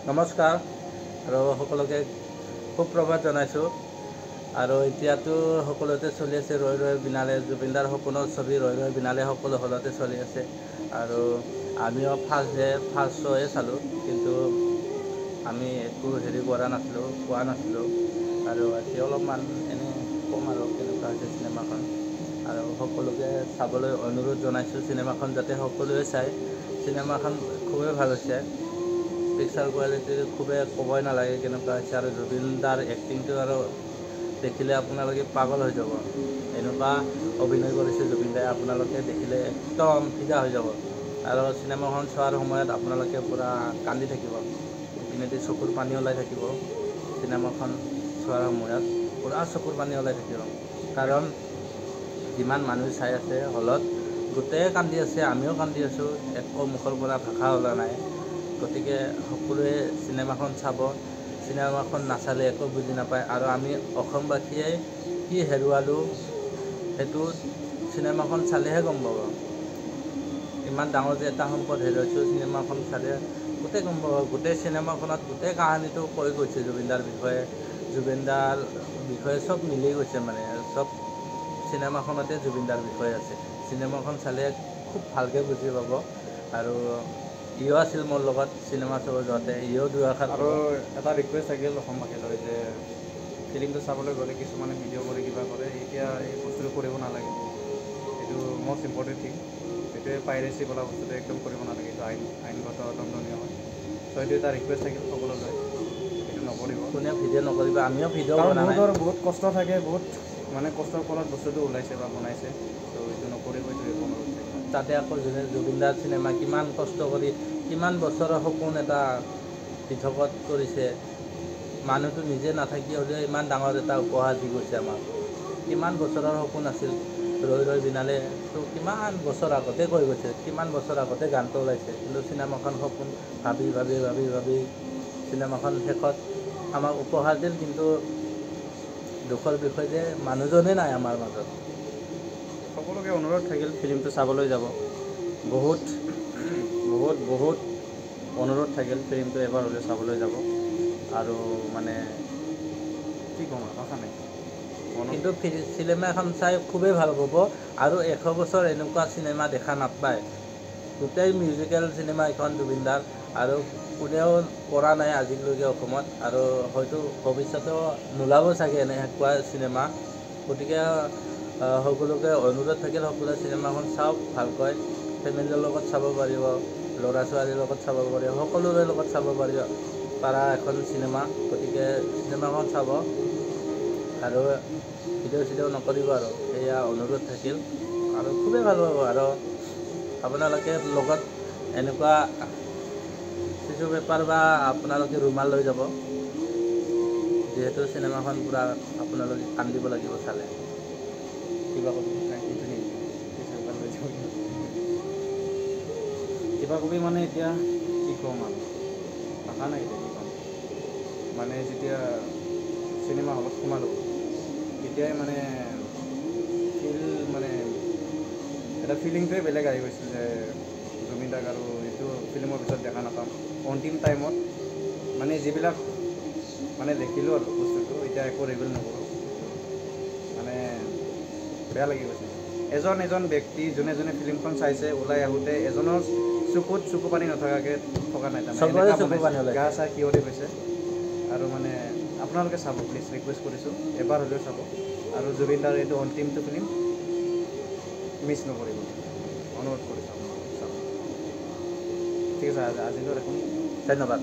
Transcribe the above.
নমস্কাৰ আৰু সকলোকে সুপ্ৰভাত জনাইছোঁ। আৰু এতিয়াতো সকলোতে চলি আছে ৰৈ ৰৈ বিনালে, জুবিনদাৰ সপোনৰ ছবি ৰৈ ৰৈ বিনালে সকলো হলতে চলি আছে। আৰু আমিও ফাৰ্ষ্ট শ্ব'য়ে চালোঁ, কিন্তু আমি একো হেৰি কৰা নাছিলোঁ, পোৱা নাছিলোঁ। আৰু আজি অলপমান এনেই ক'ম আৰু কেনেকুৱা হৈছে চিনেমাখন, আৰু সকলোকে চাবলৈ অনুৰোধ জনাইছোঁ। চিনেমাখন যাতে সকলোৱে চায়। চিনেমাখন খুবেই ভাল হৈছে, পিকচাৰ কোৱালিটি খুবেই ক'বই নালাগে কেনেকুৱা হৈছে। আৰু জুবিনদাৰ এক্টিংটো আৰু দেখিলে আপোনালোকে পাগল হৈ যাব। এনেকুৱা অভিনয় কৰিছে জুবিনদাই, আপোনালোকে দেখিলে একদম ফিদা হৈ যাব। আৰু চিনেমাখন চোৱাৰ সময়ত আপোনালোকে পূৰা কান্দি থাকিব, ইপিনেদি চকুৰ পানী ওলাই থাকিব। চিনেমাখন চোৱাৰ সময়ত পূৰা চকুৰ পানী ওলাই থাকিব, কাৰণ যিমান মানুহ চাই আছে হলত গোটেই কান্দি আছে, আমিও কান্দি আছোঁ, একো মুখৰ পৰা ভাষা ওলোৱা নাই। গতিকে সকলোৱে চিনেমাখন চাব। চিনেমাখন নাচালে একো বুজি নাপায়। আৰু আমি অসমবাসীয়ে কি হেৰুৱালোঁ সেইটো চিনেমাখন চালেহে গম পাব। ইমান ডাঙৰ যে এটা সম্পদ হেৰুৱাইছোঁ, চিনেমাখন চালে গোটেই গম পাব। গোটেই চিনেমাখনত গোটেই কাহিনীটো কৈ গৈছে জুবিনদাৰ বিষয়ে চব মিলি গৈছে, মানে চব চিনেমাখনতে জুবিনদাৰ বিষয়ে আছে। চিনেমাখন চালে খুব ভালকৈ বুজি পাব। আৰু ইও আছিল মোৰ লগত চিনেমা চাব যাওঁতে, ইও দুআষাৰ আৰু এটা ৰিকুৱেষ্ট থাকিল অসমবাসীলৈ যে ফিল্মটো চাবলৈ গ'লে কিছুমানে ভিডিঅ' কৰি কিবা কৰে, এতিয়া এই বস্তুটো কৰিব নালাগে। এইটো মষ্ট ইম্পৰ্টেণ্ট থিং। এইটোৱে পাইৰেচি বোলা বস্তুটো একদম কৰিব নালাগে, এইটো আইনগত দণ্ডনীয় হয়। চ' এইটো এটা ৰিকুৱেষ্ট থাকিল সকলোলৈ, এইটো নকৰিব। কোনে ভিডিঅ' নকৰিব, আমিও ভিডিঅ' কাৰণ কৰা নাই। বহুত কষ্ট থাকে, বহুত মানে কষ্টৰ ফলত বস্তুটো ওলাইছে বা বনাইছে। চ' এইটো নকৰিব, এইটো একো অনুৰোধ থাকিল। তাতে আকৌ জুবিনদাৰ চিনেমা কিমান কষ্ট কৰি, কিমান বছৰৰ সপোন এটা পৃথকত কৰিছে। মানুহটো নিজে নাথাকি হ'লেও ইমান ডাঙৰ এটা উপহাৰ দি গৈছে আমাক। কিমান বছৰৰ সপোন আছিল ৰৈ ৰৈ বিনালে, তো কিমান বছৰ আগতে কৈ গৈছে, কিমান বছৰ আগতে গানটো ওলাইছে। কিন্তু চিনেমাখন সপোন ভাবি ভাবি ভাবি ভাবি চিনেমাখন শেষত আমাক উপহাৰ দিল। কিন্তু দুখৰ বিষয় যে মানুহজনেই নাই আমাৰ মাজত। সকলোকে অনুৰোধ থাকিল ফিল্মটো চাবলৈ যাব। বহুত বহুত বহুত অনুৰোধ থাকিল ফিল্মটো এবাৰ হ'লেও চাবলৈ যাব। আৰু মানে কি ক'ম আৰু ভাষা নাই। কিন্তু চিনেমা এখন চাই খুবেই ভাল পাব। আৰু 100 বছৰ এনেকুৱা চিনেমা দেখা নাপায়। গোটেই মিউজিকেল চিনেমা এখন জুবিনদাৰ, আৰু কোনেও কৰা নাই আজিলৈকে অসমত, আৰু হয়তো ভৱিষ্যতেও নোলাব চাগে এনেকুৱা চিনেমা। গতিকে সকলোকে অনুৰোধ থাকিল, সকলোৱে চিনেমাখন চাওক ভালকৈ। ফেমিলিৰ লগত চাব পাৰিব, ল'ৰা ছোৱালীৰ লগত চাব পাৰিব, সকলোৰে লগত চাব পাৰিব পাৰা এখন চিনেমা। গতিকে চিনেমাখন চাব আৰু ভিডিঅ' চিডিঅ' নকৰিব, আৰু সেয়া অনুৰোধ থাকিল। আৰু খুবেই ভাল পাব। আৰু আপোনালোকে লগত এনেকুৱা টিচু পেপাৰ বা আপোনালোকে ৰুমাল লৈ যাব, যিহেতু চিনেমাখন পূৰা আপোনালোকে কান্দিব লাগিব চালে। কিবা ক'ব? কিবা কবি মানে এতিয়া কি ক'ম আৰু ভাষা নাই এতিয়া কি ক'ম। মানে যেতিয়া চিনেমা হলত সোমালোঁ, তেতিয়াই মানে মানে এটা ফিলিংটোৱে বেলেগ আহি গৈছিল যে জুবিনদাক আৰু এইটো ফিল্মৰ পিছত দেখা নাপাম। অন্তিম টাইমত মানে যিবিলাক মানে দেখিলোঁ আৰু বস্তুটো, এতিয়া একো ৰিভিল নকৰোঁ। মানে বেয়া লাগি গৈছে। এজন ব্যক্তি যোনে যোনে ফিল্মখন চাইছে, ওলাই আহোঁতে এজনৰ চকুত চকু পানী নথকাকৈ থকা নাই। তাৰমানে চবৰে এনেকুৱা চকু বনাইছে, পানী গা ওলাইছে। চা সিঁয়ৰি গৈছে। আৰু মানে আপোনালোকে চাব প্লিজ, ৰিকুৱেষ্ট কৰিছোঁ, এবাৰ হ'লেও চাব। আৰু জুবিনদাৰ এইটো অন্তিমটো ফিল্ম, মিছ নকৰিব, অনুৰোধ কৰিছোঁ আপোনালোকক চাব। ঠিক আছে, আজিলৈ ৰাখোঁ। ধন্যবাদ।